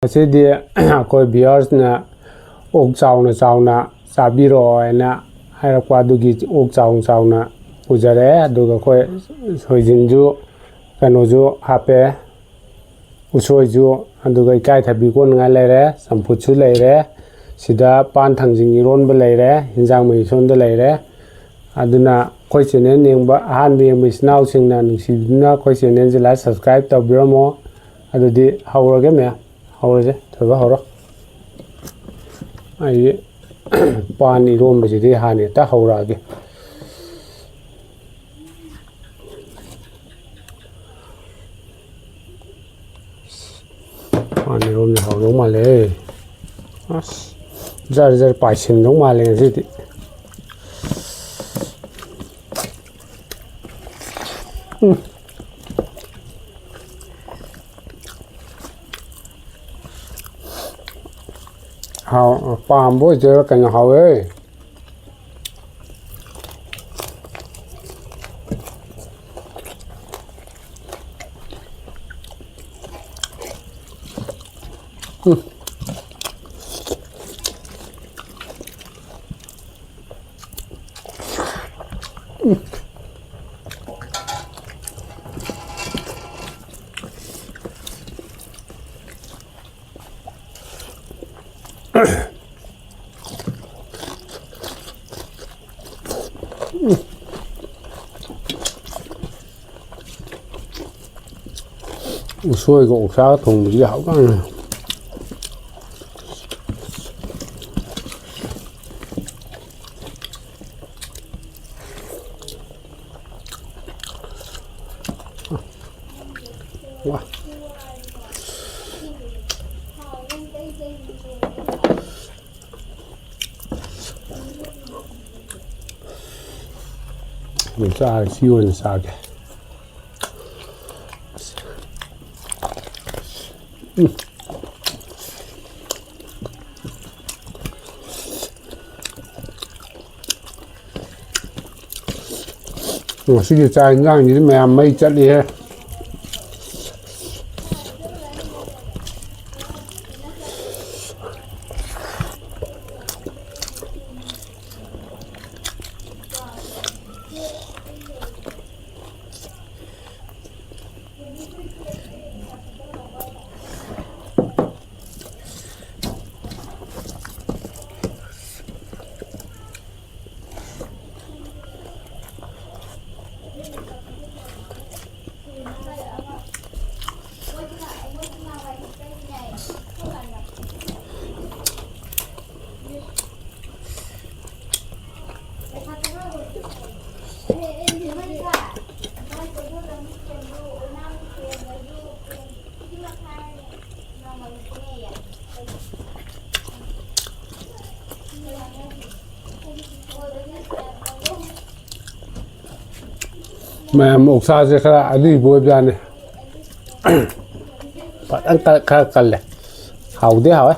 ꯑꯁꯤꯗꯤ ꯑꯩꯈꯣꯏ ꯚꯤꯌꯔꯁꯅ ꯑꯣꯛ ꯆꯥꯎꯅ ꯆꯥꯎꯅ ꯆꯥꯕꯤꯔꯛꯑꯣ ꯍꯥꯏꯅ ꯍꯥꯏꯔꯛꯄ ꯑꯗꯨꯒꯤ ꯑꯣꯛ ꯆꯥꯎꯅ ꯆꯥꯎꯅ ꯄꯨꯖꯔꯦ ꯑꯗꯨꯒ ꯑꯩꯈꯣꯏ ꯁꯣꯏꯖꯤꯟꯁꯨ ꯀꯩꯅꯣꯁꯨ ꯍꯥꯞꯄꯦ ꯎꯁꯣꯏꯁꯨ ꯑꯗꯨꯒ ꯏꯀꯥꯏꯊꯕꯤ ꯀꯣꯠꯅꯤꯡꯉꯥꯏ ꯂꯩꯔꯦ ꯆꯝꯐꯨꯠꯁꯨ ꯂꯩꯔꯦ ꯁꯤꯗ ꯄꯥꯟ ꯊꯥꯡꯖꯤꯡ ꯏꯔꯣꯟꯕ ꯂꯩꯔꯦ ꯍꯤꯟꯖꯥꯡ ꯃꯩꯁꯣꯟꯗ ꯂꯩꯔꯦ ꯑꯗꯨꯅ ꯑꯩꯈꯣꯏ ꯆꯦꯅꯦꯜ ꯌꯦꯡꯕ ꯑꯍꯥꯟꯕ ꯌꯦꯡꯕ ꯏꯆꯤꯟ ꯏꯅꯥꯎꯁꯤꯡꯅ ꯅꯨꯡꯁꯤꯕꯤꯗꯨꯅ ꯑꯩꯈꯣꯏ ꯆꯦꯅꯦꯜꯁꯦ ꯂꯥꯏꯛ ꯁꯕꯁꯀ꯭ꯔꯥꯏꯕ ꯇꯧꯕꯤꯔꯝꯃꯣ ꯑꯗꯨꯗꯤ ꯍꯧꯔꯒꯦ ꯃꯌꯥꯝ ꯍꯧꯔꯁꯦ ꯊꯣꯏꯕ ꯍꯧꯔꯣ ꯑꯩ ꯄꯥꯟ ꯏꯔꯣꯟꯕꯁꯤꯗꯤ ꯍꯥꯟꯅ ꯍꯦꯛꯇ ꯍꯧꯔꯛꯑꯒꯦ ꯄꯥꯟ ꯏꯔꯣꯟꯕ ꯍꯧꯗꯧ ꯃꯥꯜꯂꯦ ꯑꯁ ꯖꯔ ꯖꯔ ꯄꯥꯏꯁꯤꯟꯗꯧ ꯃꯥꯜꯂꯦ ꯉꯁꯤꯗꯤ ꯄꯥꯝꯕ ꯑꯣꯏꯗꯣꯏꯔꯥ ꯀꯩꯅꯣ ꯍꯥꯎꯋꯦ ꯎꯁꯣꯏꯒ ꯑꯣꯛꯁꯥꯒ ꯊꯣꯡꯕꯁꯤꯗꯤ ꯍꯥꯎꯖꯥꯠꯅꯤ 와. ꯆꯥꯔ ꯁꯤ ꯑꯣꯏꯅ ꯆꯥꯒꯦ ꯉꯁꯤꯒꯤ ꯆꯥꯛ ꯏꯟꯖꯥꯡꯁꯤꯗꯤ ꯃꯌꯥꯝ ꯃꯩ ꯆꯠꯂꯤꯍꯦ ꯃꯌꯥꯝ ꯑꯣꯛꯁꯥꯁꯦ ꯈꯔ ꯑꯔꯤꯕ ꯑꯣꯏꯕ ꯌꯥꯅꯤ ꯐꯖꯅ ꯈꯔ ꯀꯜꯂꯦ ꯍꯥꯎꯗꯤ ꯍꯥꯎꯋꯦ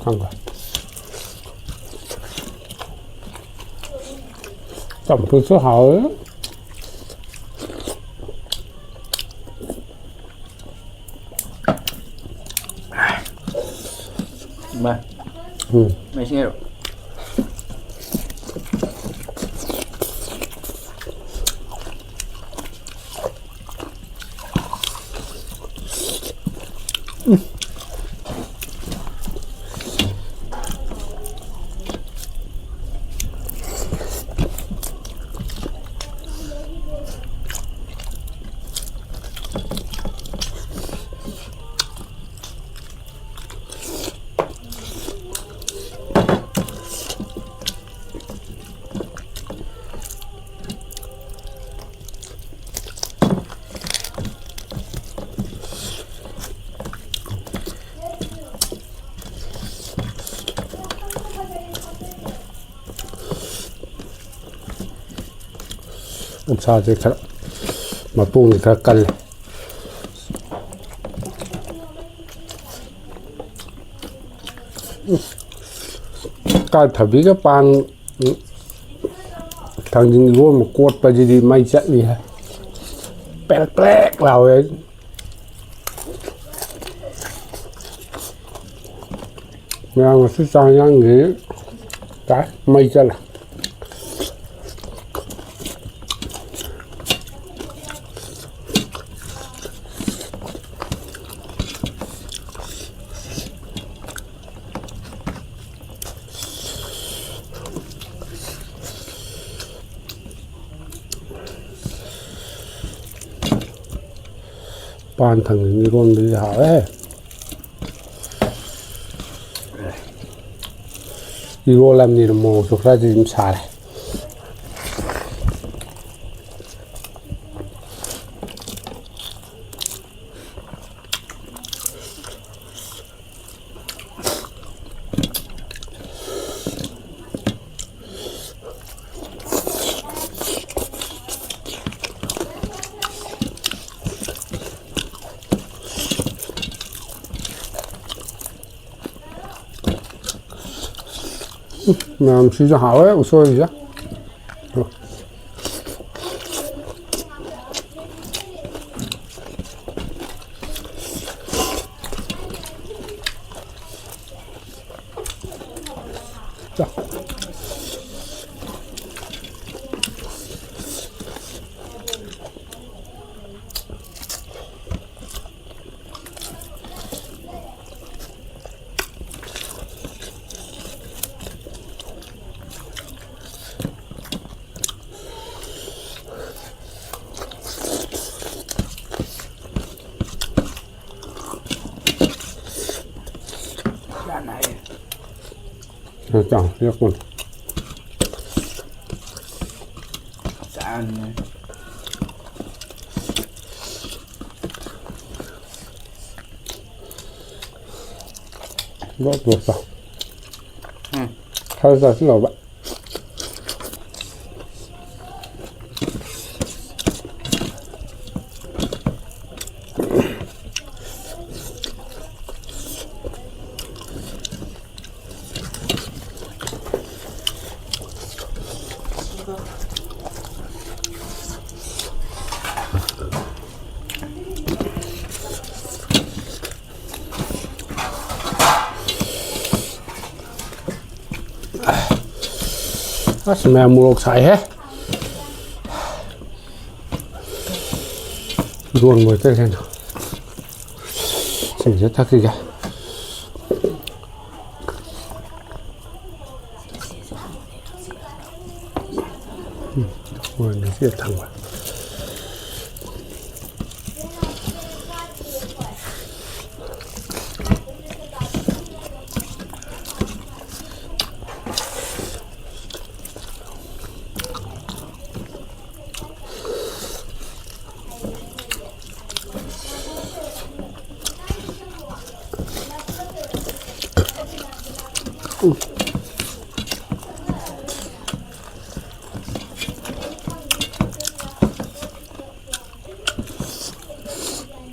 한 좀不是好嘛，没心肉。รสชาติจะครับมาปรุงอีกครั้งกันเลยการทำวิกปางทางยิงร่วมกดไปดีๆไม่จะนี่ฮะแปลกๆเราเองเมื่อมาซื้อจานอย่างนี้ได้ไม่จะละปานทางนี้ร่วมดีหาเอ้อีโรลำนี้โมสุขราชจิมสาเลย那吃着好哎，我说一下。这。จังเรียกคนจานรถตัวต่อเขาจะที่เราแบบsmell mùi xài hết luôn mùi tê lên xin rất thắc gì cả mùi này rất thẳng quá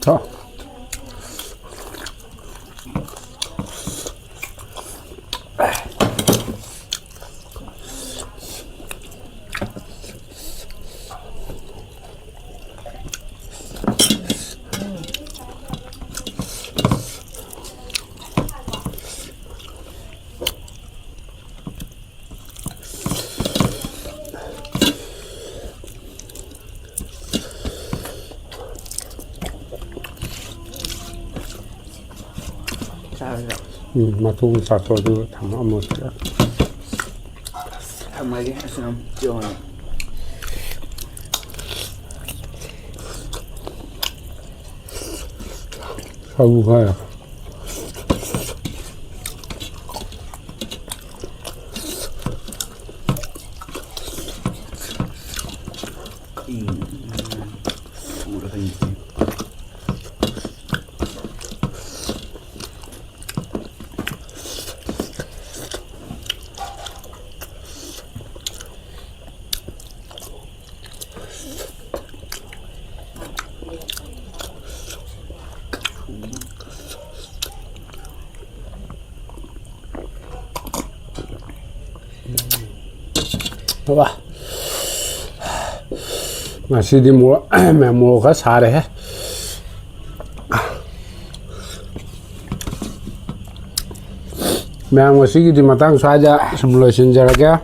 đóมาทุ่งสัตว์ตัวดูทำเอาหมดแล้วทำไงดีให้สนามเจียวเนี่ยเขาบุกให้อูแล้วก็ยิง 와. 맛있디 뭐 뭐가 잘해. ꯃꯌꯥꯝ ꯉꯁꯤꯒꯤꯗꯤ ꯃꯇꯥꯡ ꯁ꯭ꯋꯥꯏꯗ ꯁꯨꯝ ꯂꯣꯏꯁꯤꯟꯖꯔꯒꯦ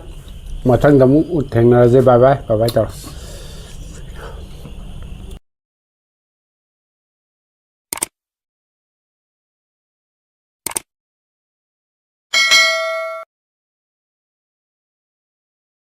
ꯃꯊꯪꯗ ꯑꯃꯨꯛ ꯊꯦꯡꯅꯔꯁꯦ ꯕꯥꯏ ꯕꯥꯏ ꯇꯧꯔꯣ